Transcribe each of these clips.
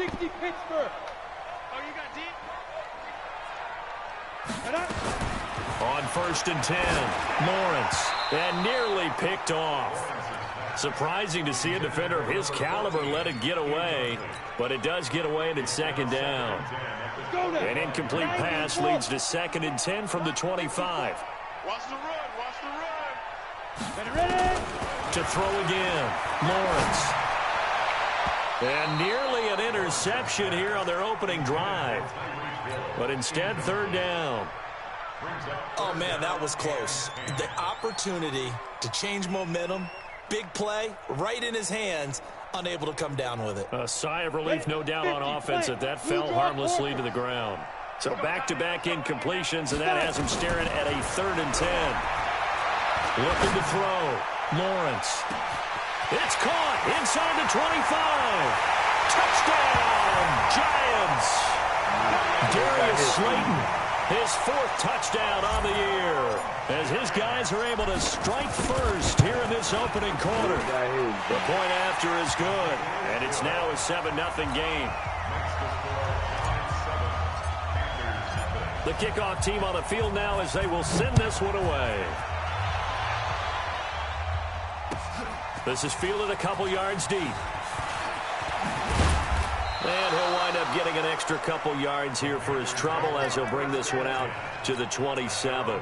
60 Pittsburgh. Oh, you got deep. On 1st and 10, Lawrence, and nearly picked off. Surprising to see a defender of his caliber let it get away, but it does get away and it's 2nd down. An incomplete pass leads to 2nd and 10 from the 25. Watch the run, watch the run. Ready. To throw again, Lawrence. And nearly an interception here on their opening drive. But instead, 3rd down. Oh, man, that was close. The opportunity to change momentum, big play, right in his hands, unable to come down with it. A sigh of relief, no doubt, on offense that fell harmlessly to the ground. So back-to-back incompletions, and that has him staring at a 3rd and 10. Looking to throw. Lawrence. It's caught inside the 25. Touchdown, Giants. Darius Slayton, his 4th touchdown on the year, as his guys are able to strike first here in this opening quarter. The point after is good, and it's now a 7-0 game. The kickoff team on the field now as they will send this one away. This is fielded a couple yards deep. And he'll wind up getting an extra couple yards here for his trouble as he'll bring this one out to the 27.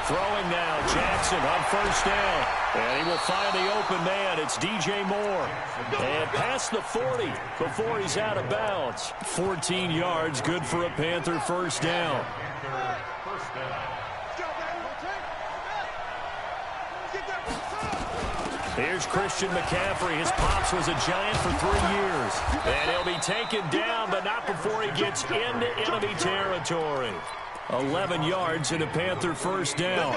Throwing now, Jackson on 1st down. And he will find the open man. It's DJ Moore. And past the 40 before he's out of bounds. 14 yards, good for a Panther 1st down. Here's Christian McCaffrey. His pops was a Giant for 3 years. And he'll be taken down, but not before he gets into enemy territory. 11 yards and a Panther 1st down.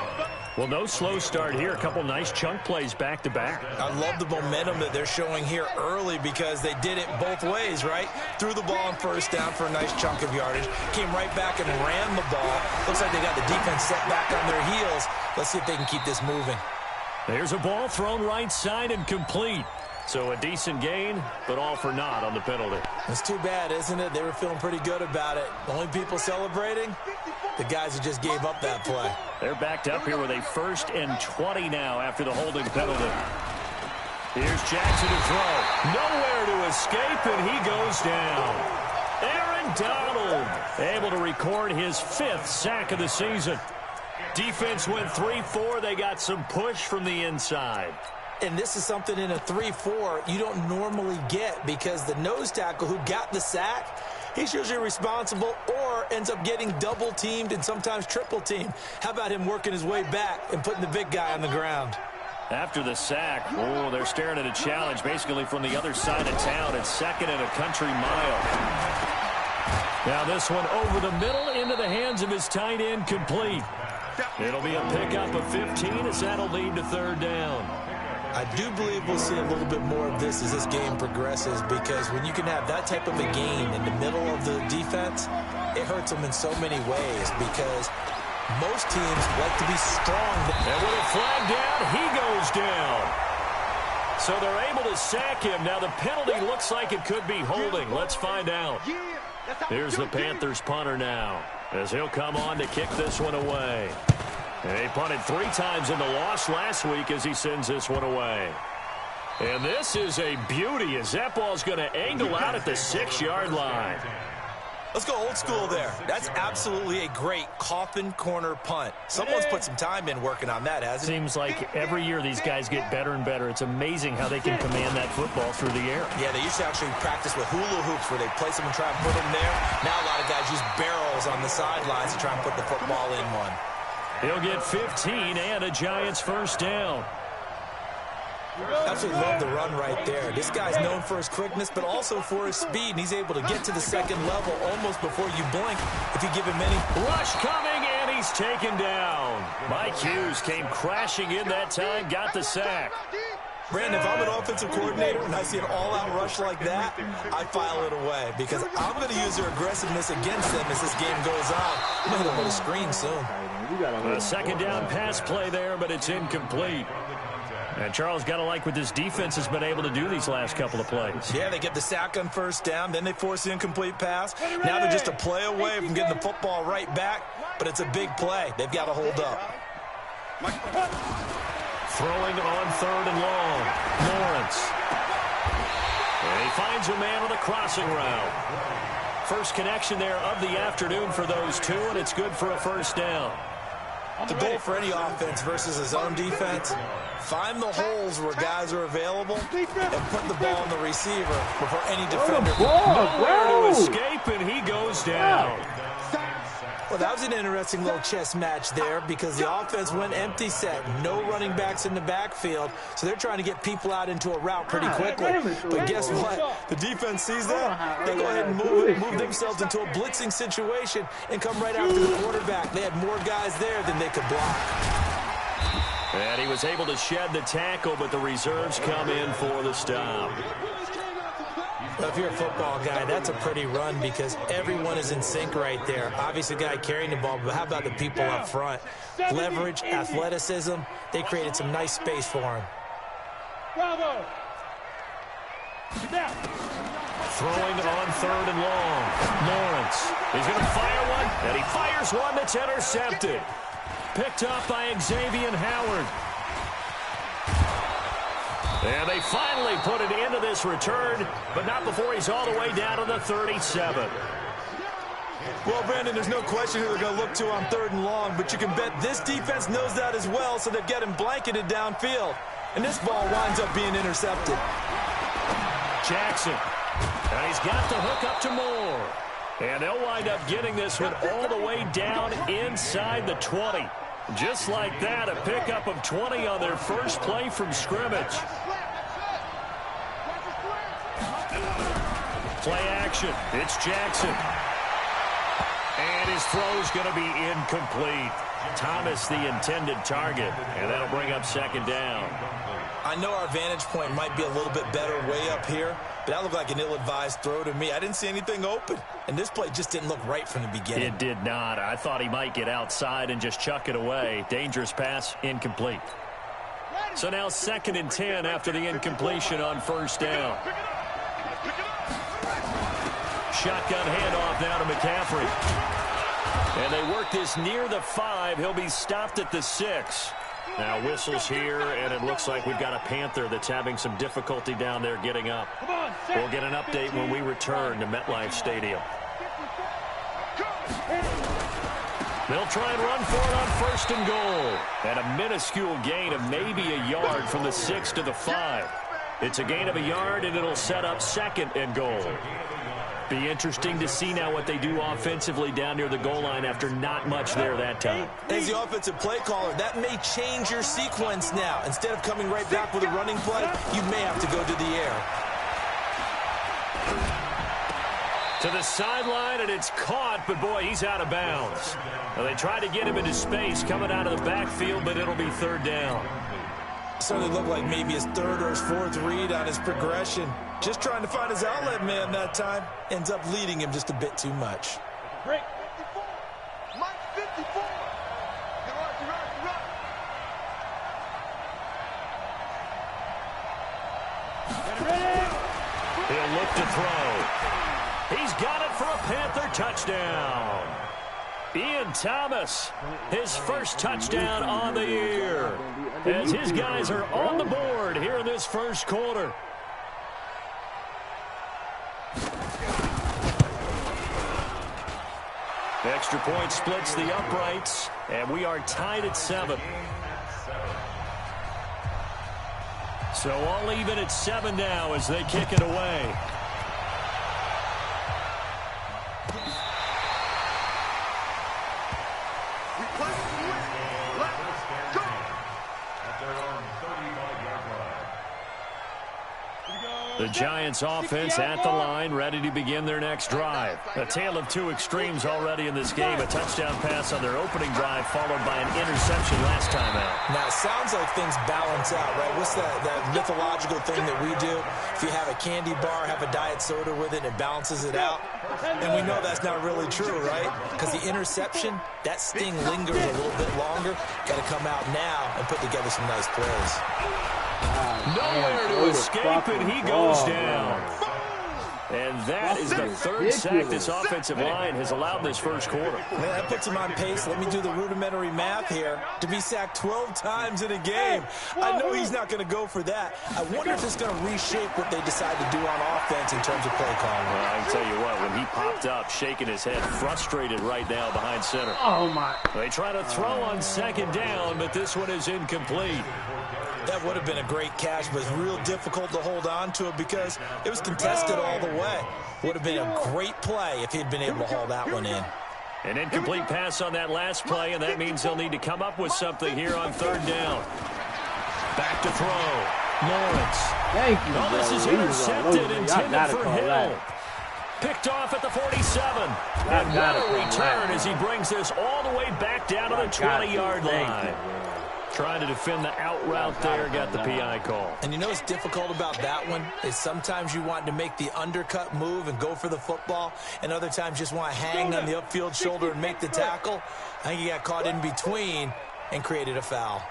Well, no slow start here. A couple nice chunk plays back-to-back. I love the momentum that they're showing here early because they did it both ways, right? Threw the ball on 1st down for a nice chunk of yardage. Came right back and ran the ball. Looks like they got the defense set back on their heels. Let's see if they can keep this moving. There's a ball thrown right side and complete. So a decent gain, but all for naught on the penalty. It's too bad, isn't it? They were feeling pretty good about it. The only people celebrating, the guys who just gave up that play. They're backed up here with a 1st and 20 now after the holding penalty. Here's Jackson to throw. Nowhere to escape, and he goes down. Aaron Donald able to record his 5th sack of the season. Defense went 3-4. They got some push from the inside. And this is something in a 3-4 you don't normally get because the nose tackle who got the sack, he's usually responsible or ends up getting double-teamed and sometimes triple-teamed. How about him working his way back and putting the big guy on the ground? After the sack, they're staring at a challenge basically from the other side of town. It's 2nd and a country mile. Now this one over the middle into the hands of his tight end, complete. It'll be a pickup of 15 as that'll lead to 3rd down. I do believe we'll see a little bit more of this as this game progresses because when you can have that type of a gain in the middle of the defense, it hurts them in so many ways because most teams like to be strong. And with a flag down, he goes down. So they're able to sack him. Now the penalty looks like it could be holding. Let's find out. Here's the Panthers punter now as he'll come on to kick this one away. And he punted 3 times in the loss last week as he sends this one away. And this is a beauty as that ball's going to angle out at the 6-yard line. Let's go old school there. That's absolutely a great coffin corner punt. Someone's put some time in working on that, hasn't it? Seems like every year these guys get better and better. It's amazing how they can command that football through the air. Yeah, they used to actually practice with hula hoops where they place them and try and put them there. Now a lot of guys use barrels on the sidelines to try and put the football in one. He'll get 15 and a Giants 1st down. Absolutely love the run right there. This guy's known for his quickness, but also for his speed. And he's able to get to the 2nd level almost before you blink if you give him any. Rush coming, and he he's taken down. Mike Hughes came crashing in that time, got the sack. Brandon, if I'm an offensive coordinator and I see an all-out rush like that, I file it away because I'm going to use their aggressiveness against them as this game goes on. I'm going to hit them with a screen soon. A second down pass play there, but it's incomplete. And Charles, got to like what this defense has been able to do these last couple of plays. Yeah, they get the sack on first down, then they force the incomplete pass. Now they're just a play away from getting the football right back, but it's a big play. They've got to hold up. Throwing on third and long. Lawrence. And he finds a man on the crossing route. First connection there of the afternoon for those two, and it's good for a first down. The goal for any offense versus his own defense, find the holes where guys are available and put the ball on the receiver before any defender. Nowhere to escape, and he goes down. Well, that was an interesting little chess match there because the offense went empty set. No running backs in the backfield, so they're trying to get people out into a route pretty quickly. But guess what? The defense sees that. They go ahead and move themselves into a blitzing situation and come right after the quarterback. They had more guys there than they could block. And he was able to shed the tackle, but the reserves come in for the stop. Well, if you're a football guy, that's a pretty run because everyone is in sync right there. Obviously, the guy carrying the ball, but how about the people up front? Leverage, athleticism, they created some nice space for him. Bravo. Throwing on third and long. Lawrence. He's going to fire one, and he fires one that's intercepted. Picked up by Xavier Howard. And they finally put it into this return, but not before he's all the way down to the 37. Well, Brandon, there's no question who they're going to look to on third and long, but you can bet this defense knows that as well, so they've got him blanketed downfield. And this ball winds up being intercepted. Jackson. And he's got the hook up to Moore. And they'll wind up getting this one all the way down inside the 20. Just like that, a pickup of 20 on their first play from scrimmage. Play action. It's Jackson. And his throw's going to be incomplete. Thomas the intended target, and that'll bring up second down. I know our vantage point might be a little bit better way up here, but that looked like an ill-advised throw to me. I didn't see anything open, and this play just didn't look right from the beginning. It did not. I thought he might get outside and just chuck it away. Dangerous pass, incomplete. So now 2nd and 10 after the incompletion on first down. Shotgun handoff now to McCaffrey. And they work this near the 5. He'll be stopped at the 6. Now whistles here, and it looks like we've got a Panther that's having some difficulty down there getting up. We'll get an update when we return to MetLife Stadium. They'll try and run for it on 1st and goal. And a minuscule gain of maybe a yard from the 6 to the 5. It's a gain of a yard, and it'll set up 2nd and goal. Be interesting to see now what they do offensively down near the goal line after not much there that time. As the offensive play caller, that may change your sequence now. Instead of coming right back with a running play, you may have to go to the air. To the sideline, and it's caught, but boy, he's out of bounds. Now, they tried to get him into space coming out of the backfield, but it'll be 3rd down. Certainly looked like maybe his 3rd or his 4th read on his progression. Just trying to find his outlet man that time. Ends up leading him just a bit too much. Break. Mike 54. He'll look to throw. He's got it for a Panther touchdown. Ian Thomas, his first touchdown on the year, as his guys are on the board here in this first quarter. Extra point splits the uprights, and we are tied at 7. So all even at 7 now as they kick it away. Here we go. The Giants offense at the line, ready to begin their next drive. A tale of two extremes already in this game. A touchdown pass on their opening drive, followed by an interception last time out. Now, it sounds like things balance out, right? What's that mythological thing that we do? If you have a candy bar, have a diet soda with it, it balances it out. And we know that's not really true, right? Because the interception, that sting lingers a little bit longer. Got to come out now and put together some nice plays. Nowhere to escape, and he goes down. And that is the third sack this offensive line has allowed this first quarter. Man, that puts him on pace. Let me do the rudimentary math here. To be sacked 12 times in a game. I know he's not going to go for that. I wonder if it's going to reshape what they decide to do on offense in terms of play calling. Well, I can tell you what, when he popped up, shaking his head, frustrated right now behind center. Oh, my. They try to throw on second down, but this one is incomplete. That would have been a great catch, but it's real difficult to hold on to it because it was contested all the way. Would have been a great play if he'd been able to haul that one in. An incomplete pass on that last play, and that means they'll need to come up with something here on third down. Back to throw. Lawrence. Thank you, oh, this is intercepted, intended for Hill. Picked off at the 47. And what a return as he brings this all the way back down to the 20-yard line. Trying to defend the out route there, got the PI call. And you know what's difficult about that one is sometimes you want to make the undercut move and go for the football, and other times just want to hang on the upfield shoulder and make the tackle. I think he got caught in between and created a foul.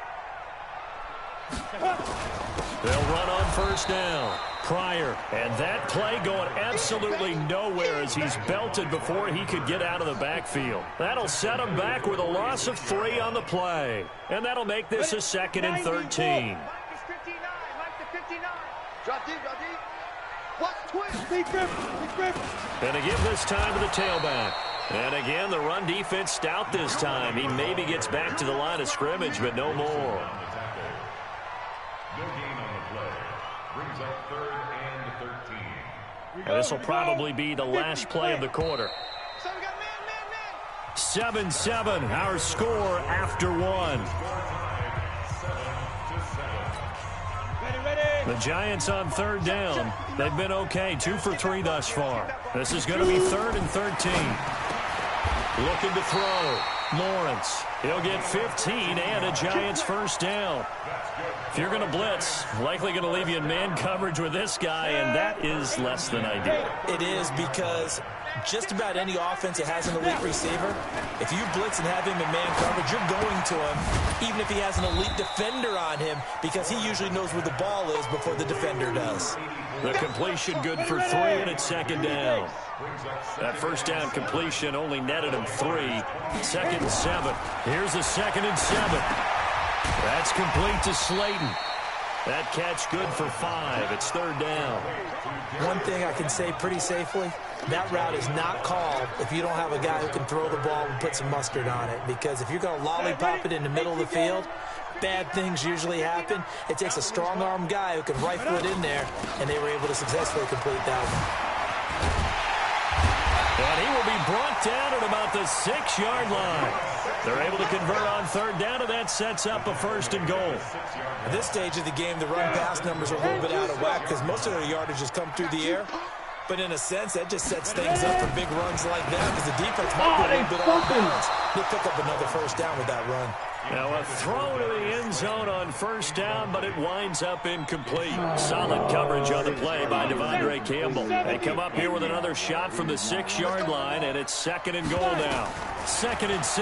They'll run on first down. Pryor, and that play going absolutely nowhere as he's belted before he could get out of the backfield. That'll set him back with a loss of 3 on the play. And that'll make this a 2nd and 13. And a give this time to the tailback. And again, the run defense stout this time. He maybe gets back to the line of scrimmage, but no more. And this will probably be the last play of the quarter. 7-7, our score after 1. The Giants on third down. They've been okay, 2 for 3 thus far. This is going to be 3rd and 13. Looking to throw. Lawrence. He'll get 15 and a Giants first down. If you're going to blitz, likely going to leave you in man coverage with this guy, and that is less than ideal. It is because just about any offense that has an elite receiver, if you blitz and have him in man coverage, you're going to him, even if he has an elite defender on him, because he usually knows where the ball is before the defender does. The completion good for 3, and it's 2nd down. That first down completion only netted him 3. 2nd and 7. Here's the 2nd and 7. That's complete to Slayton. That catch good for 5. It's 3rd down. One thing I can say pretty safely, that route is not called if you don't have a guy who can throw the ball and put some mustard on it. Because if you're going to lollipop it in the middle of the field, bad things usually happen. It takes a strong-arm guy who can rifle it in there, and they were able to successfully complete that one. And he will be brought down at about the 6-yard line. They're able to convert on third down, and that sets up a 1st and goal. At this stage of the game, the run-pass numbers are a little bit out of whack because most of their yardage has come through the air. But in a sense, that just sets things up for big runs like that because the defense might be a little bit off balance. They'll pick up another first down with that run. Now a throw to the end zone on first down, but it winds up incomplete. Solid coverage on the play by Devondre Campbell. They come up here with another shot from the 6-yard line, and it's 2nd and goal now. 2nd and 6.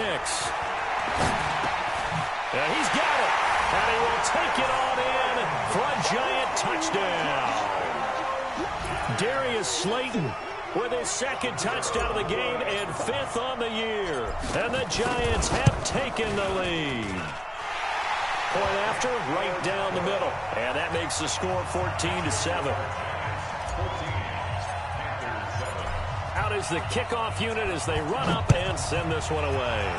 And he's got it. And he will take it on in for a Giant touchdown. Darius Slayton with his 2nd touchdown of the game and 5th on the year. And the Giants have taken the lead. Point after, right down the middle. And that makes the score 14-7. Out is the kickoff unit as they run up and send this one away.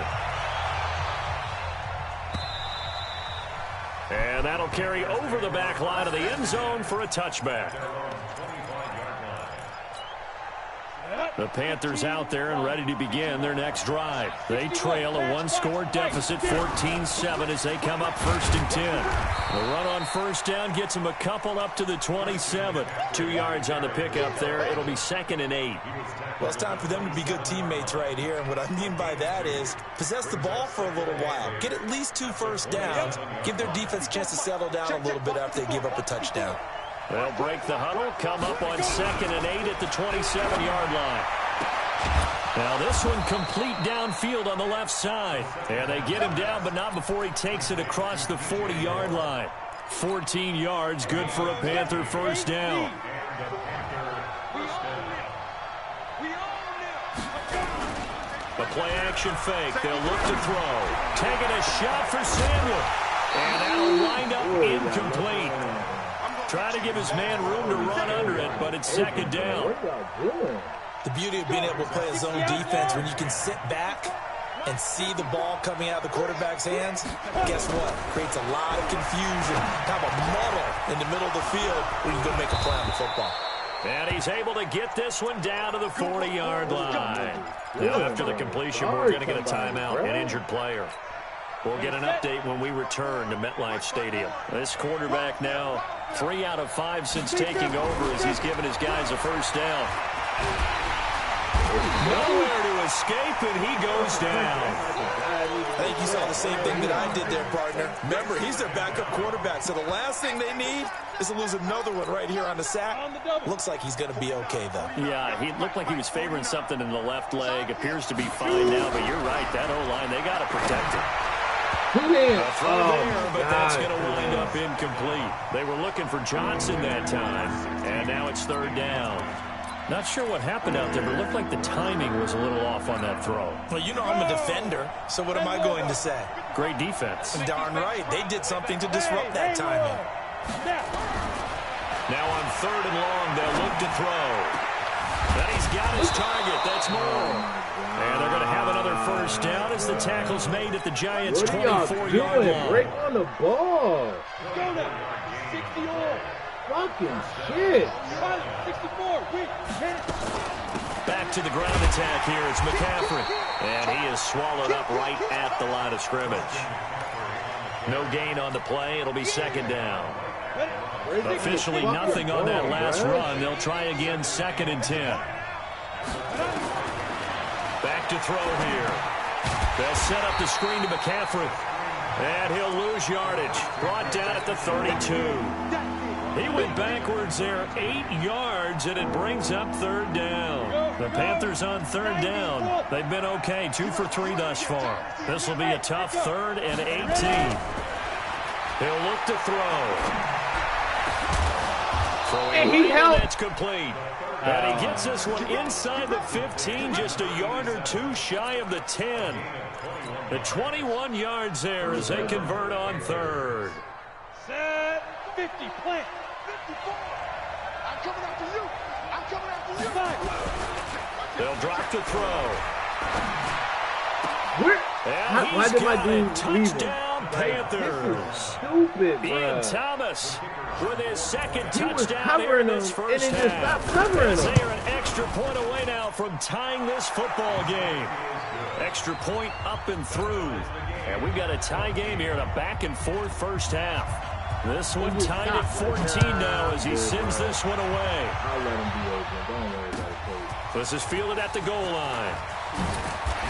And that'll carry over the back line of the end zone for a touchback. The Panthers out there and ready to begin their next drive. They trail a one-score deficit, 14-7, as they come up 1st and 10. The run on first down gets them a couple up to the 27. 2 yards on the pickup there. It'll be 2nd and 8. Well, it's time for them to be good teammates right here. And what I mean by that is possess the ball for a little while. Get at least 2 first downs. Give their defense a chance to settle down a little bit after they give up a touchdown. They'll break the huddle, come up on 2nd and 8 at the 27-yard line. Now this one complete downfield on the left side. And they get him down, but not before he takes it across the 40-yard line. 14 yards, good for a Panther first down. A play-action fake. They'll look to throw. Taking a shot for Samuel. And that'll wind up incomplete. Trying to give his man room to run under it, but it's 2nd down. The beauty of being able to play a zone defense when you can sit back and see the ball coming out of the quarterback's hands, guess what? Creates a lot of confusion, kind of a muddle in the middle of the field when you go make a play on the football. And he's able to get this one down to the 40-yard line. Now after the completion, we're going to get a timeout, an injured player. We'll get an update when we return to MetLife Stadium. This quarterback now 3 out of 5 since taking over as he's given his guys a first down. Nowhere to escape, and he goes down. I think you saw the same thing that I did there, partner. Remember, he's their backup quarterback, so the last thing they need is to lose another one right here on the sack. Looks like he's going to be okay, though. Yeah, he looked like he was favoring something in the left leg. Appears to be fine now, but you're right. That O-line, they got to protect it. But that's going to wind up incomplete. They were looking for Johnson that time, and now it's 3rd down. Not sure what happened out there, but it looked like the timing was a little off on that throw. Well, you know I'm a defender, so what am I going to say? Great defense. Darn right. They did something to disrupt that timing. Now on 3rd and long, they'll look to throw. And he's got his target. That's more. And they're going to have another first down as the tackle's made at the Giants' 24-yard line. Break on the ball. Go now. 60 all. Fucking shit. 64. We hit it. Back to the ground attack here. It's McCaffrey. And he is swallowed up right at the line of scrimmage. No gain on the play. It'll be 2nd down. Officially nothing on that last run. They'll try again 2nd and 10. Back to throw here. They'll set up the screen to McCaffrey. And he'll lose yardage. Brought down at the 32. He went backwards there 8 yards, and it brings up 3rd down. The Panthers on 3rd down. They've been okay, 2 for 3 thus far. This will be a tough 3rd and 18. He'll look to throw. And he helped. That's complete. And he gets this one inside the 15, just a yard or 2 shy of the 10. The 21 yards there as they convert on 3rd. Set 50, plant. 54. I'm coming after you. I'm coming after you. They'll drop to throw. Where? Why did my dude leave him? Touchdown, Panthers. Stupid, Ian bro. Thomas with his 2nd He was touchdown here covering in this him, first and then just half. stopped covering As him. they are an extra point away now from tying this football game. Extra point up and through. And we've got a tie game here in a back-and-forth first half. This one tied at 14 now as he sends this one away. I'll let him be open. Don't worry about it, This is fielded at the goal line.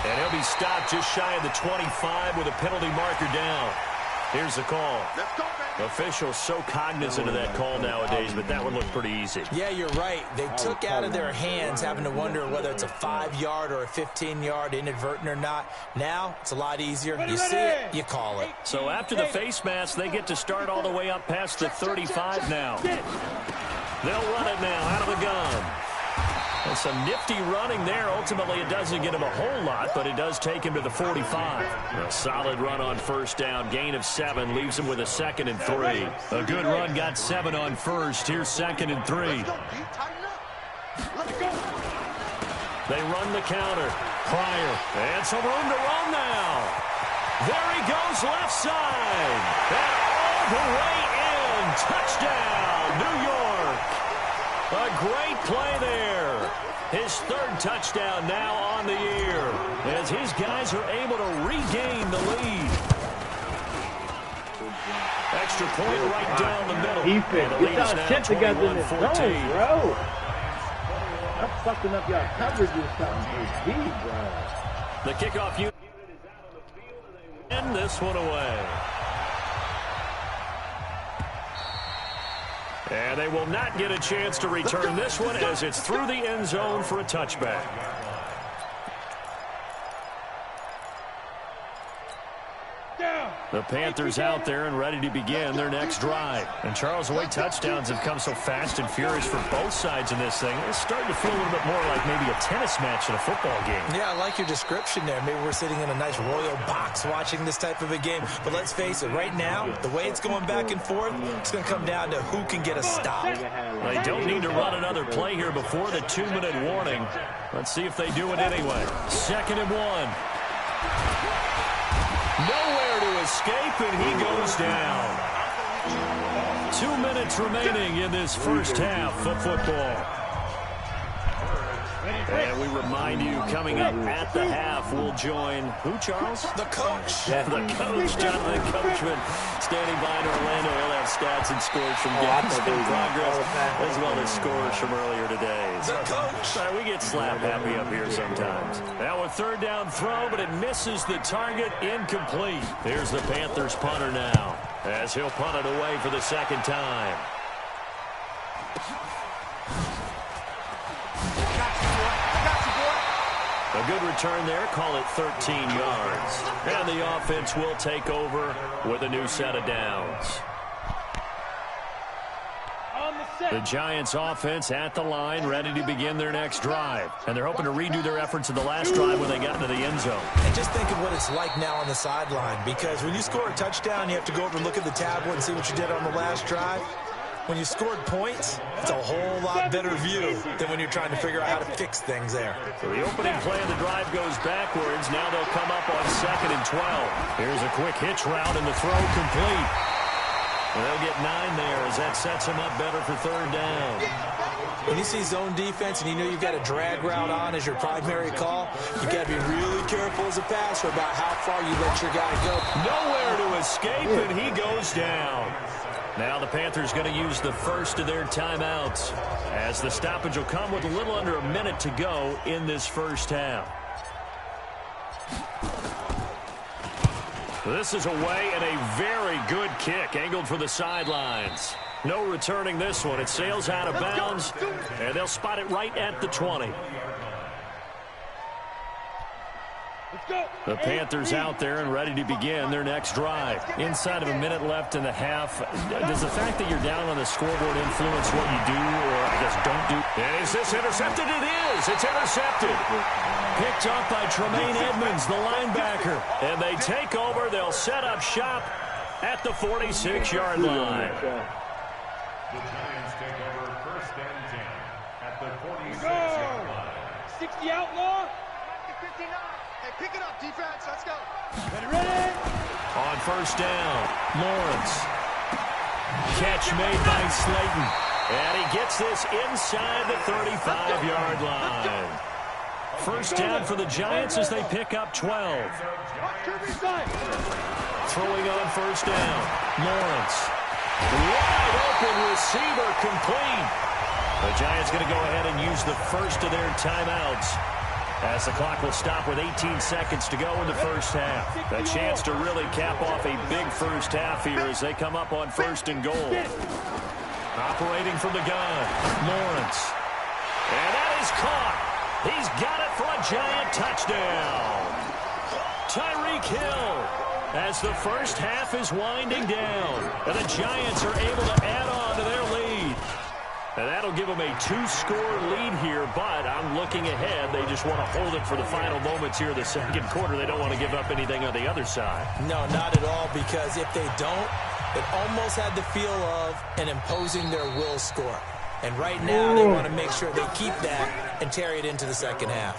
And he'll be stopped just shy of the 25 with a penalty marker down. Here's the call. Let's go, baby. Officials so cognizant of that call nowadays, but that one looked pretty easy. Yeah, you're right. They took out of their hands having to wonder whether it's a 5-yard or a 15-yard inadvertent or not. Now, it's a lot easier. You see it, you call it. So after the face mask, they get to start all the way up past the 35 now. They'll run it now out of the gun. And some nifty running there. Ultimately, it doesn't get him a whole lot, but it does take him to the 45. A solid run on first down. Gain of 7 leaves him with a 2nd and 3. A good run got 7 on first. Here's 2nd and 3. Let's go, D. Tighten up. Let's go. They run the counter. Pryor. And some room to run now. There he goes left side. And all the way in. Touchdown, New York. A great play there. His third touchdown now on the year as his guys are able to regain the lead. Extra point right down the middle. Defense, get y'all shit together in this zone, 21-14. bro. I'm fucking up y'all coverage or something. Deep, bro. The kickoff unit and this one away. And they will not get a chance to return this one as it's through the end zone for a touchback. The Panthers out there and ready to begin their next drive. And Charles, the way touchdowns have come so fast and furious for both sides in this thing, it's starting to feel a little bit more like maybe a tennis match in a football game. Yeah, I like your description there. Maybe we're sitting in a nice royal box watching this type of a game. But let's face it, right now, the way it's going back and forth, it's going to come down to who can get a stop. They don't need to run another play here before the 2-minute warning. Let's see if they do it anyway. 2nd and 1. Nowhere to escape, and he goes down. 2 minutes remaining in this first half of football. And we remind you, coming up at the half, we'll join who, Charles? The coach. The coach, Jonathan Coachman, standing by in Orlando. He'll have stats and scores from games in progress, as well as scores from earlier today. The coach. We get slap happy up here sometimes. Now a 3rd down throw, but it misses the target, incomplete. Here's the Panthers punter now, as he'll punt it away for the 2nd time. A good return there, call it 13 yards. And the offense will take over with a new set of downs. The Giants offense at the line, ready to begin their next drive. And they're hoping to redo their efforts in the last drive when they got into the end zone. And just think of what it's like now on the sideline, because when you score a touchdown, you have to go over and look at the tablet and see what you did on the last drive. When you scored points, it's a whole lot better view than when you're trying to figure out how to fix things there. So the opening play of the drive goes backwards. Now they'll come up on 2nd and 12. Here's a quick hitch route and the throw complete. And they'll get 9 there as that sets them up better for 3rd down. When you see zone defense and you know you've got a drag route on as your primary call, you've got to be really careful as a passer about how far you let your guy go. Nowhere to escape, and he goes down. Now the Panthers going to use the first of their timeouts, as the stoppage will come with a little under a minute to go in this first half. This is away and a very good kick angled for the sidelines. No returning this one. It sails out of bounds, and they'll spot it right at the 20. The Panthers out there and ready to begin their next drive. Inside of a minute left in the half, does the fact that you're down on the scoreboard influence what you do, or I guess don't do? And is this intercepted? It is. It's intercepted. Picked off by Tremaine Edmonds, the linebacker. And they take over. They'll set up shop at the 46-yard line. The Giants take over 1st and 10 at the 46-yard line. 60 outlaw. 59. Hey, pick it up, defense. Let's go. Ready? On 1st down, Lawrence. Catch made by Slayton. And he gets this inside the 35-yard line. 1st down for the Giants as they pick up 12. Throwing on 1st down, Lawrence. Wide open receiver complete. The Giants going to go ahead and use the first of their timeouts, as the clock will stop with 18 seconds to go in the first half. A chance to really cap off a big first half here as they come up on 1st and goal. Operating from the gun, Lawrence. And that is caught. He's got it for a Giant touchdown. Tyreek Hill, as the first half is winding down, and the Giants are able to add on to their lead. And that'll give them a 2-score lead here, but I'm looking ahead. They just want to hold it for the final moments here of the 2nd quarter. They don't want to give up anything on the other side. No, not at all, because if they don't, it almost had the feel of an imposing their will score. And right now, they want to make sure they keep that and carry it into the 2nd half.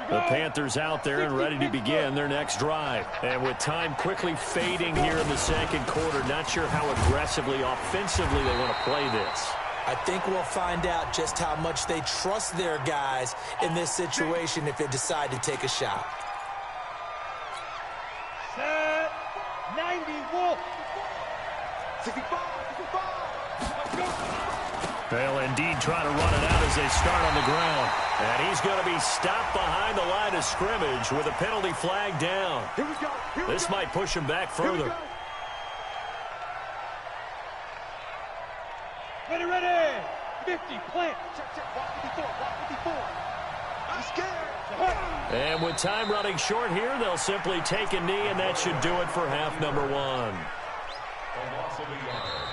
The Panthers out there and ready to begin their next drive. And with time quickly fading here in the second quarter, not sure how aggressively, offensively they want to play this. I think we'll find out just how much they trust their guys in this situation if they decide to take a shot. Set. 90, Wolf. 65, 65. Let's go. They'll indeed try to run it out as they start on the ground. And he's going to be stopped behind the line of scrimmage with a penalty flag down. Here we go. This might push him back further. Ready. 50, plant. Check. Walk 54. I'm scared. And with time running short here, they'll simply take a knee, and that should do it for half number one.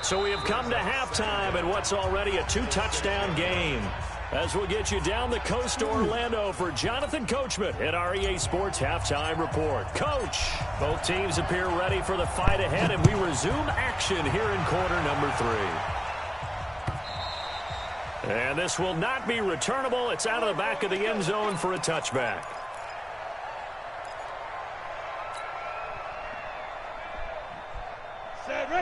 So we have come to halftime in what's already a 2-touchdown game. As we'll get you down the coast to Orlando for Jonathan Coachman at our EA Sports Halftime Report. Coach, both teams appear ready for the fight ahead, and we resume action here in quarter number 3. And this will not be returnable. It's out of the back of the end zone for a touchback.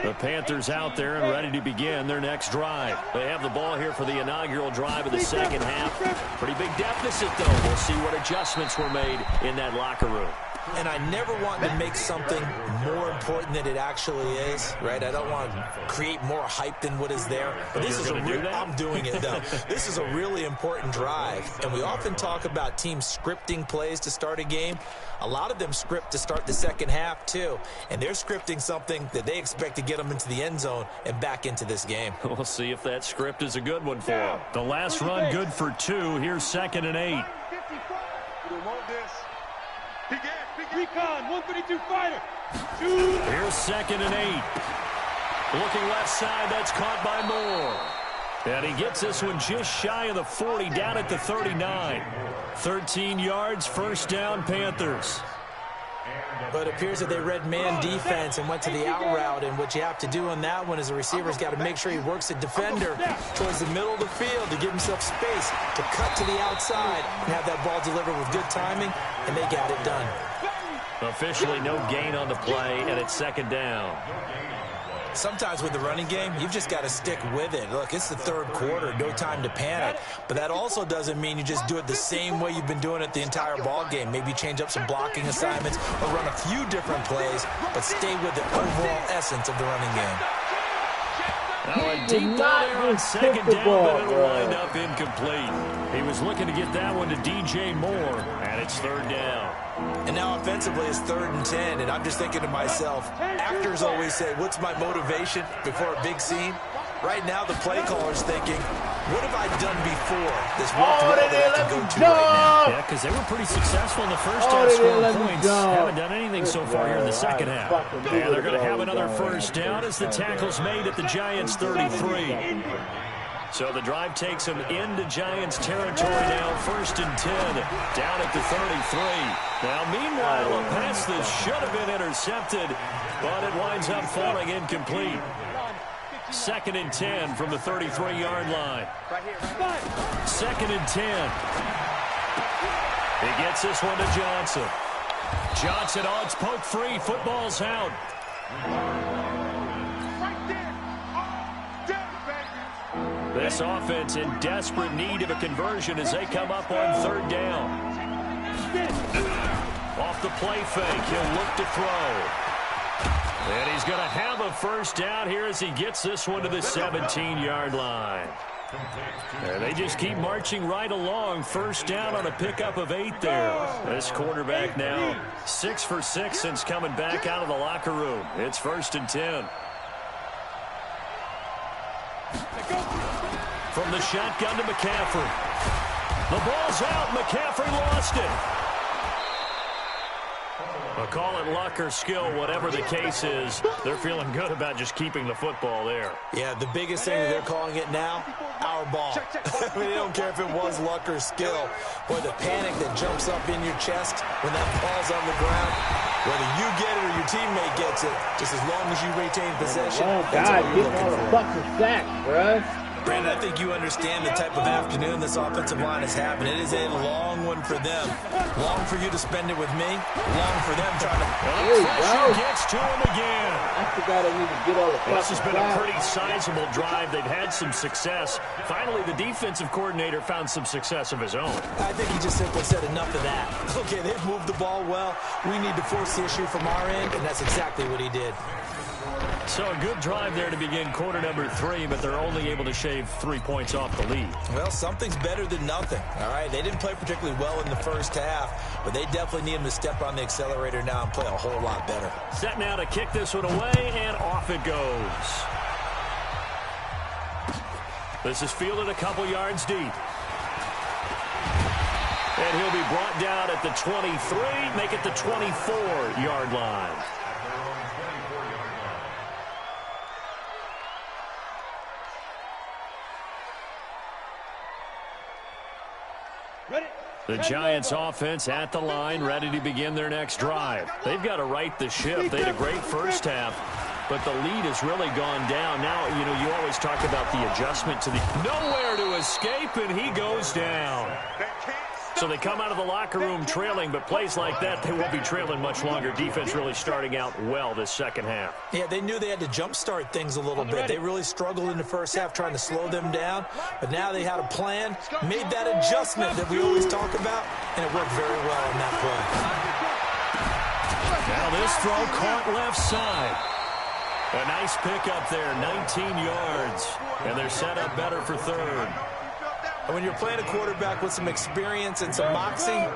The Panthers out there and ready to begin their next drive. They have the ball here for the inaugural drive of the second half. Pretty big deficit, though. We'll see what adjustments were made in that locker room. And I never want to make something more important than it actually is, right? I don't want to create more hype than what is there. But this is I'm doing it, though. This is a really important drive. And we often talk about teams scripting plays to start a game. A lot of them script to start the second half, too. And they're scripting something that they expect to get them into the end zone and back into this game. We'll see if that script is a good one for them. The last run good for 2. Here's 2nd and 8. We don't want this. Recon, 132 fighter. 2. Here's 2nd and 8. Looking left side, that's caught by Moore. And he gets this one just shy of the 40, down at the 39. 13 yards, first down, Panthers. But it appears that they read man defense and went to the out route, and what you have to do on that one is the receiver's got to make sure he works the defender towards the middle of the field to give himself space to cut to the outside and have that ball delivered with good timing, and they got it done. Officially no gain on the play, and it's 2nd down. Sometimes with the running game, you've just got to stick with it. Look, it's the third quarter, no time to panic. But that also doesn't mean you just do it the same way you've been doing it the entire ball game. Maybe change up some blocking assignments or run a few different plays, but stay with the overall essence of the running game. Now a deep ball there on 2nd down, but it'll wind up incomplete. He was looking to get that one to DJ Moore, and it's 3rd down. And now offensively it's 3rd and 10, and I'm just thinking to myself, actors always say, what's my motivation before a big scene? Right now the play caller's thinking, what have I done before this worked well that I can go to right now? Yeah, because they were pretty successful in the first half scoring points. Haven't done anything so far here in the second half. And they're going to have another first down as the tackle's made at the Giants' 33. So the drive takes them into Giants territory now, 1st and 10, down at the 33. Now, meanwhile, a pass that should have been intercepted, but it winds up falling incomplete. 2nd and 10 from the 33-yard line. 2nd and 10. He gets this one to Johnson. Johnson, oh, it's poked free. Football's out. This offense in desperate need of a conversion as they come up on 3rd down. Off the play fake, he'll look to throw. And he's going to have a first down here as he gets this one to the 17-yard line. And they just keep marching right along. First down on a pickup of 8 there. This quarterback now 6 for 6 since coming back out of the locker room. It's 1st and 10. From the shotgun to McCaffrey. The ball's out. McCaffrey lost it. I'll call it luck or skill, whatever the case is. They're feeling good about just keeping the football there. Yeah, the biggest thing that they're calling it now, our ball. I mean, they don't care if it was luck or skill. Boy, the panic that jumps up in your chest when that ball's on the ground, whether you get it or your teammate gets it, just as long as you retain possession, Oh, that's God, all you're get looking all the for. fucking sack, bruh. Brandon, I think you understand the type of afternoon this offensive line is having. It is a long one for them. Long for you to spend it with me. Long for them trying to... Pressure gets to him again. I forgot I need to get all the This has been a pretty sizable drive. They've had some success. Finally, the defensive coordinator found some success of his own. I think he just simply said enough of that. Okay, they've moved the ball well. We need to force the issue from our end, and that's exactly what he did. So a good drive there to begin quarter number 3, but they're only able to shave 3 points off the lead. Well, something's better than nothing, all right? They didn't play particularly well in the first half, but they definitely need them to step on the accelerator now and play a whole lot better. Set now to kick this one away, and off it goes. This is fielded a couple yards deep. And he'll be brought down at the 23, make it the 24-yard line. The Giants offense at the line, ready to begin their next drive. They've got to right the ship. They had a great first half, but the lead has really gone down. Now, you know, you always talk about the adjustment to the... Nowhere to escape, and he goes down. So they come out of the locker room trailing, but plays like that, they won't be trailing much longer. Defense really starting out well this second half. Yeah, they knew they had to jumpstart things a little bit. They really struggled in the first half trying to slow them down, but now they had a plan, made that adjustment that we always talk about, and it worked very well on that play. Now this throw caught left side. A nice pickup there, 19 yards, and they're set up better for third. And when you're playing a quarterback with some experience and some moxie,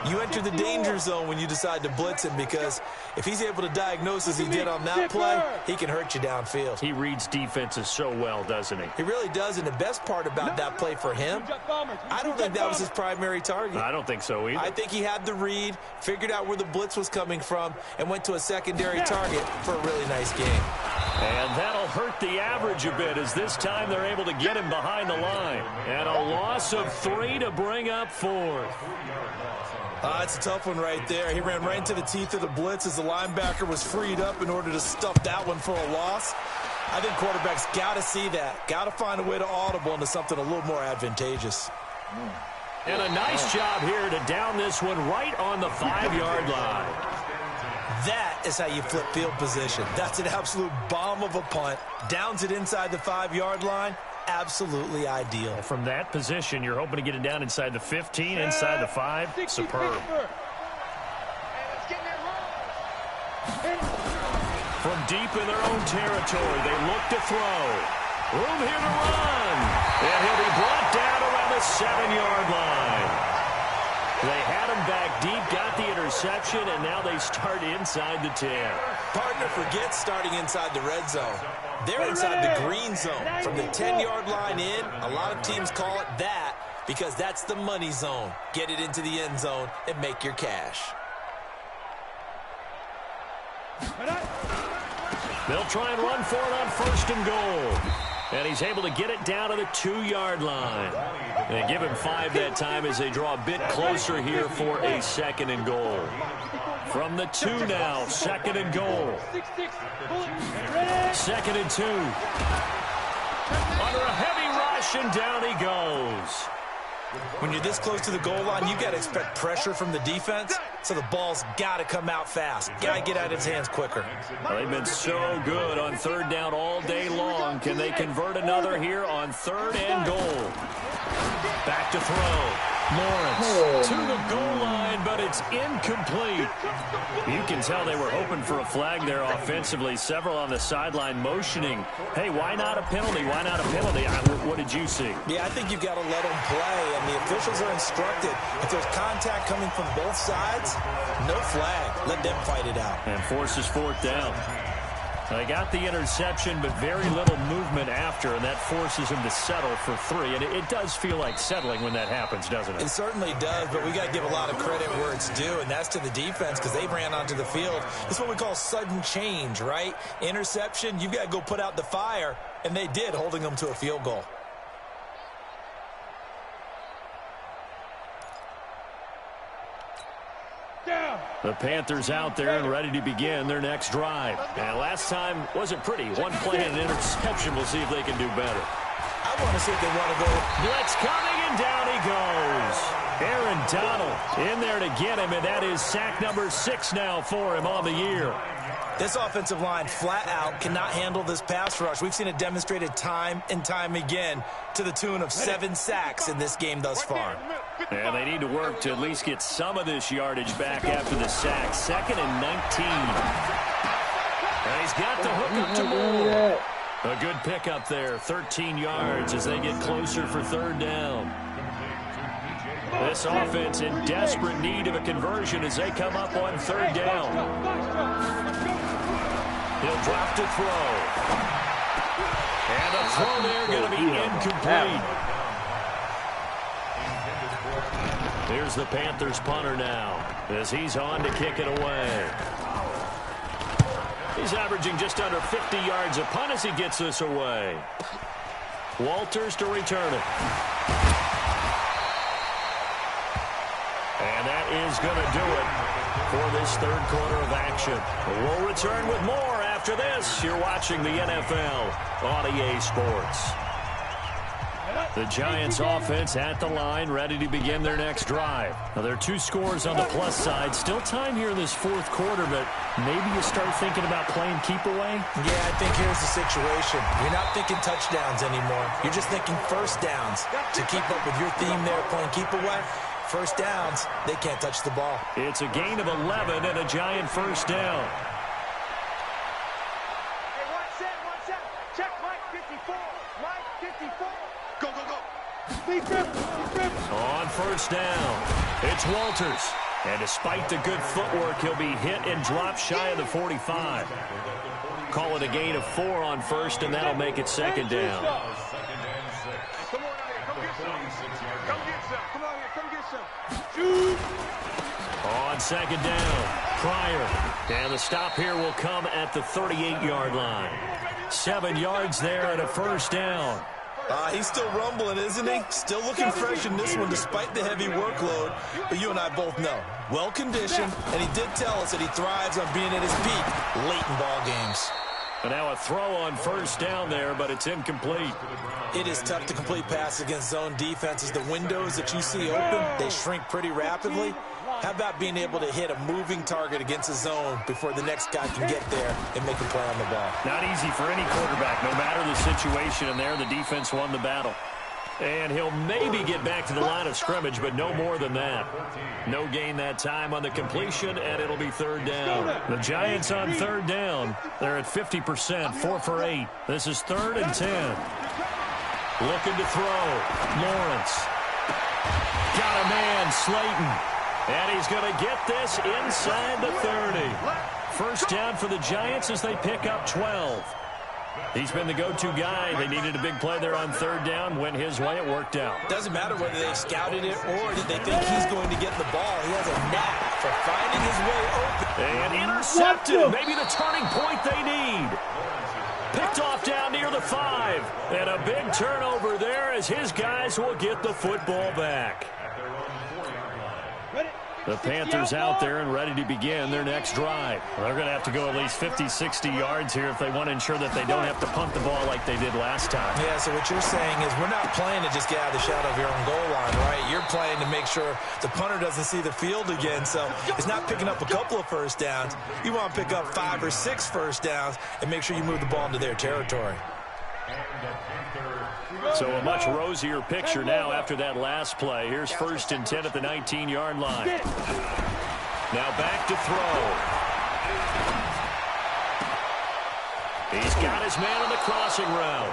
you enter the danger zone when you decide to blitz him, because if he's able to diagnose as he did on that play, he can hurt you downfield. He reads defenses so well, doesn't he? He really does, and the best part about that play for him, I don't think that was his primary target. I don't think so either. I think he had the read, figured out where the blitz was coming from, and went to a secondary target for a really nice game. And that'll hurt the average a bit, as this time they're able to get him behind the line. And a loss of 3 to bring up 4th. It's a tough one right there. He ran right into the teeth of the blitz as the linebacker was freed up in order to stuff that one for a loss. I think quarterbacks got to see that. Got to find a way to audible into something a little more advantageous. And a nice job here to down this one right on the 5-yard line. That is how you flip field position. That's an absolute bomb of a punt. Downs it inside the 5-yard line. Absolutely ideal. From that position, you're hoping to get it down inside the 15, inside the 5. Superb. From deep in their own territory, they look to throw. Room here to run. And he'll be brought down around the 7-yard line. They had him back deep, got the interception, and now they start inside the 10. Partner forgets starting inside the red zone. They're inside the green zone. From the 10-yard line in, a lot of teams call it that because that's the money zone. Get it into the end zone and make your cash. They'll try and run for it on 1st and goal. And he's able to get it down to the 2-yard line. They give him 5 that time as they draw a bit closer here for a 2nd and goal. From the 2 now, 2nd and goal. 2nd and 2. Under a heavy rush, and down he goes. When you're this close to the goal line, you've got to expect pressure from the defense, so the ball's got to come out fast. Got to get out of his hands quicker. Well, they've been so good on 3rd down all day long. Can they convert another here on 3rd and goal? Back to throw. Lawrence to the goal line, but it's incomplete. You can tell they were hoping for a flag there offensively. Several on the sideline motioning. Hey, why not a penalty? Why not a penalty? What did you see? Yeah, I think you've got to let them play, and the officials are instructed. If there's contact coming from both sides, no flag. Let them fight it out. And forces 4th down. They got the interception, but very little movement after, and that forces him to settle for 3. And it does feel like settling when that happens, doesn't it? It certainly does, but we got to give a lot of credit where it's due, and that's to the defense because they ran onto the field. It's what we call sudden change, right? Interception, you've got to go put out the fire, and they did, holding them to a field goal. The Panthers out there and ready to begin their next drive. And last time wasn't pretty. 1 play and an interception. We'll see if they can do better. I want to see if they want to go. Blitz coming, and down he goes. Aaron Donald in there to get him, and that is sack number 6 now for him on the year. This offensive line flat out cannot handle this pass rush. We've seen it demonstrated time and time again to the tune of 7 sacks in this game thus far. And they need to work to at least get some of this yardage back after the sack. 2nd and 19. And he's got the hook up to Moore. A good pickup there, 13 yards as they get closer for 3rd down. This offense in desperate need of a conversion as they come up on 3rd down. He'll drop to throw. And the throw there going to be incomplete. Here's the Panthers punter now as he's on to kick it away. He's averaging just under 50 yards a punt as he gets this away. Walters to return it. And that is going to do it for this 3rd quarter of action. We'll return with more after this. You're watching the NFL on EA Sports. The Giants offense at the line, ready to begin their next drive. Now, there are 2 scores on the plus side. Still time here in this 4th quarter, but maybe you start thinking about playing keep away? Yeah, I think here's the situation. You're not thinking touchdowns anymore. You're just thinking first downs. To keep up with your theme there, playing keep away, first downs, they can't touch the ball. It's a gain of 11 and a Giant first down. Hey, one set. Check Mike 54. Mike 54. Go, go, go. On first down, it's Walters. And despite the good footwork, he'll be hit and dropped shy of the 45. Call it a gain of 4 on first, and that'll make it 2nd down. Come on out here. Come get some. Come get some. Come on here. Come get some. Shoot. On 2nd down, Pryor. And the stop here will come at the 38-yard line. 7 yards there and a first down. He's still rumbling, isn't he? Still looking fresh in this one despite the heavy workload. But you and I both know, well-conditioned, and he did tell us that he thrives on being at his peak late in ball games. And now a throw on first down there, but it's incomplete. It is tough to complete passes against zone defenses. The windows that you see open, they shrink pretty rapidly. How about being able to hit a moving target against a zone before the next guy can get there and make a play on the ball? Not easy for any quarterback, no matter the situation, and there the defense won the battle. And he'll maybe get back to the line of scrimmage, but no more than that. No gain that time on the completion, and it'll be 3rd down. The Giants on 3rd down. They're at 50%, 4 for 8. This is 3rd and 10. Looking to throw. Lawrence. Got a man, Slayton. And he's going to get this inside the 30. First down for the Giants as they pick up 12. He's been the go-to guy. They needed a big play there on 3rd down. Went his way. It worked out. Doesn't matter whether they've scouted it or did they think he's going to get the ball. He has a knack for finding his way open. And intercepted. Maybe the turning point they need. Picked off down near the 5. And a big turnover there as his guys will get the football back. The Panthers out there and ready to begin their next drive. They're going to have to go at least 50, 60 yards here if they want to ensure that they don't have to punt the ball like they did last time. Yeah, so what you're saying is we're not playing to just get out of the shadow of your own goal line, right? You're playing to make sure the punter doesn't see the field again. So it's not picking up a couple of first downs. You want to pick up 5 or 6 first downs and make sure you move the ball into their territory. So a much rosier picture now after that last play. Here's 1st and 10 at the 19-yard line. Now back to throw. He's got his man on the crossing route.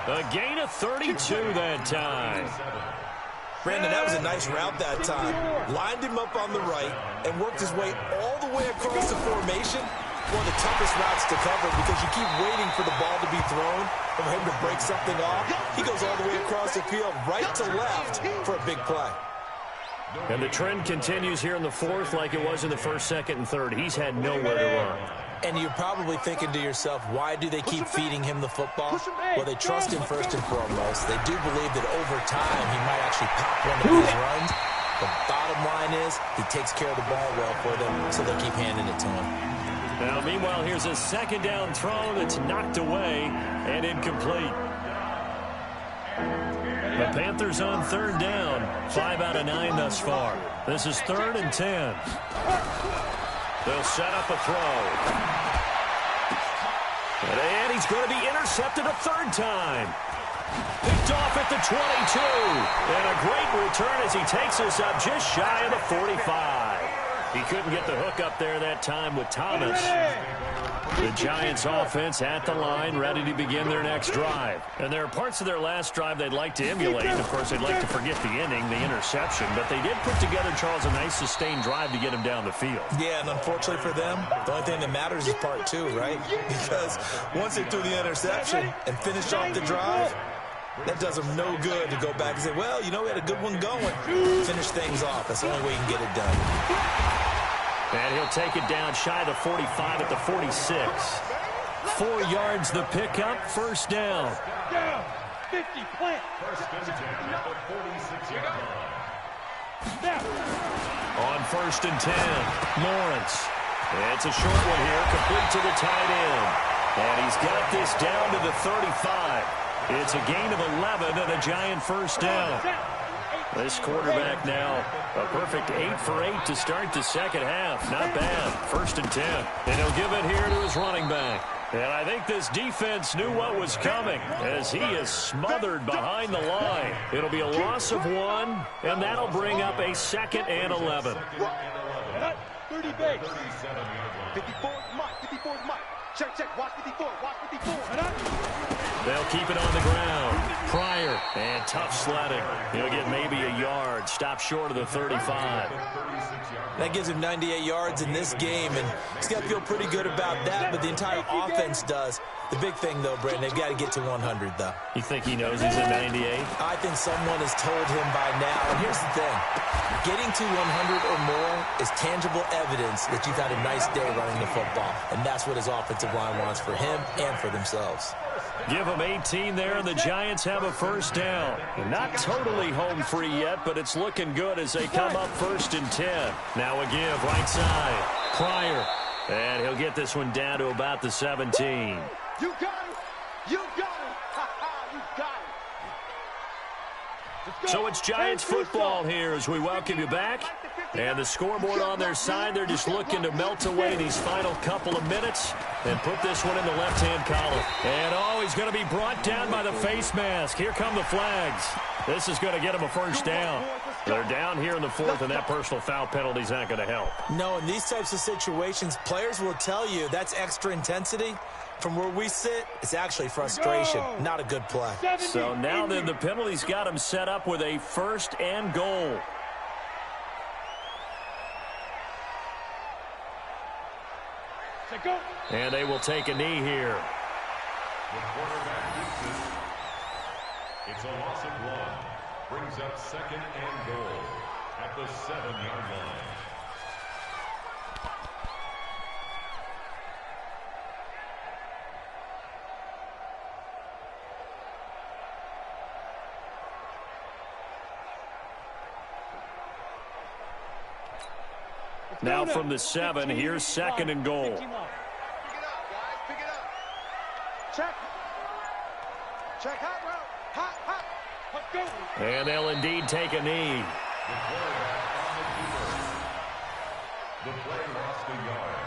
A gain of 32 that time. Brandon, that was a nice route that time. Lined him up on the right and worked his way all the way across the formation. One of the toughest routes to cover because you keep waiting for the ball to be thrown, for him to break something off. He goes all the way across the field, right to left, for a big play. And the trend continues here in the 4th like it was in the 1st, 2nd, and 3rd. He's had nowhere to run. And you're probably thinking to yourself, why do they keep feeding him the football? Well, they trust him first and foremost. They do believe that over time he might actually pop one of these runs. The bottom line is he takes care of the ball well for them, so they keep handing it to him. Now, meanwhile, here's a 2nd down throw that's knocked away and incomplete. Panthers on third down. 5 out of 9 thus far. This is 3rd and 10. They'll set up a throw. And he's going to be intercepted a third time. Picked off at the 22. And a great return as he takes us up just shy of the 45. He couldn't get the hook up there that time with Thomas. The Giants offense at the line, ready to begin their next drive. And there are parts of their last drive they'd like to emulate. Of course, they'd like to forget the inning, the interception. But they did put together, Charles, a nice sustained drive to get him down the field. Yeah, and unfortunately for them, the only thing that matters is part 2, right? Because once they threw the interception and finished off the drive, that does them no good to go back and say, well, you know, we had a good one going. Finish things off. That's the only way you can get it done. And he'll take it down shy of the 45 at the 46. 4 yards the pickup, first down. Down. 50, plant. First and 10 at the 46-yard line. Snap. On 1st and 10, Lawrence. It's a short one here, complete to the tight end. And he's got this down to the 35. It's a gain of 11 and a Giant first down. This quarterback now, a perfect 8 for 8 to start the second half. Not bad. 1st and 10. And he'll give it here to his running back. And I think this defense knew what was coming as he is smothered behind the line. It'll be a loss of 1, and that'll bring up a 2nd and 11. 30 base. 54 is Mike. 54 is Mike. Check. Watch 54. Watch 54. They'll keep it on the ground. Pryor, and tough sledding. He'll get maybe a yard. Stop short of the 35. That gives him 98 yards in this game, and he's got to feel pretty good about that, but the entire offense does. The big thing, though, Brandon, they've got to get to 100, though. You think he knows he's at 98? I think someone has told him by now. And here's the thing. Getting to 100 or more is tangible evidence that you've had a nice day running the football. And that's what his offensive line wants for him and for themselves. Give them 18 there, and the Giants have a first down. Not totally home free yet, but it's looking good as they come up 1st and 10. Now a give, right side. Pryor. And he'll get this one down to about the 17. You got it. You got it. You got it. So it's Giants football here as we welcome you back. And the scoreboard on their side, they're just looking to melt away these final couple of minutes and put this one in the left-hand column. And, he's going to be brought down by the face mask. Here come the flags. This is going to get him a first down. They're down here in the 4th, and that personal foul penalty is not going to help. No, in these types of situations, players will tell you that's extra intensity. From where we sit, it's actually frustration, not a good play. So now then the penalty's got him set up with a 1st and goal. And they will take a knee here. The quarterback gets it. It's a loss of 1. Brings up 2nd and goal at the 7-yard line. Now from the 7, here's 2nd and goal. Pick it up, guys. Pick it up. Check. Check. Hot route. Hot. Let's go. And they'll indeed take a knee. The quarterback on the keeper. The play lost a yard.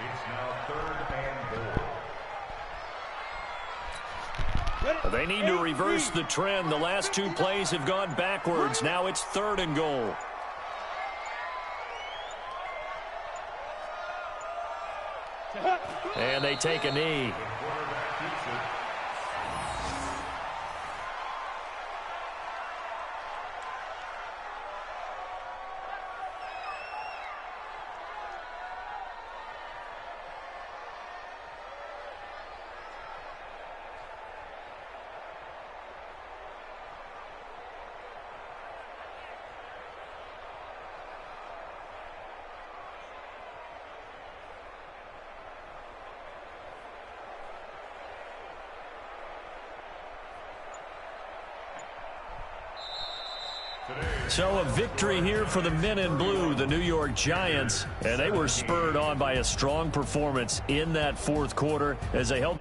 It's now 3rd and goal. They need to reverse the trend. The last 2 plays have gone backwards. Now it's 3rd and goal. And they take a knee. The quarterback keeps it. So a victory here for the men in blue, the New York Giants, and they were spurred on by a strong performance in that 4th quarter as they held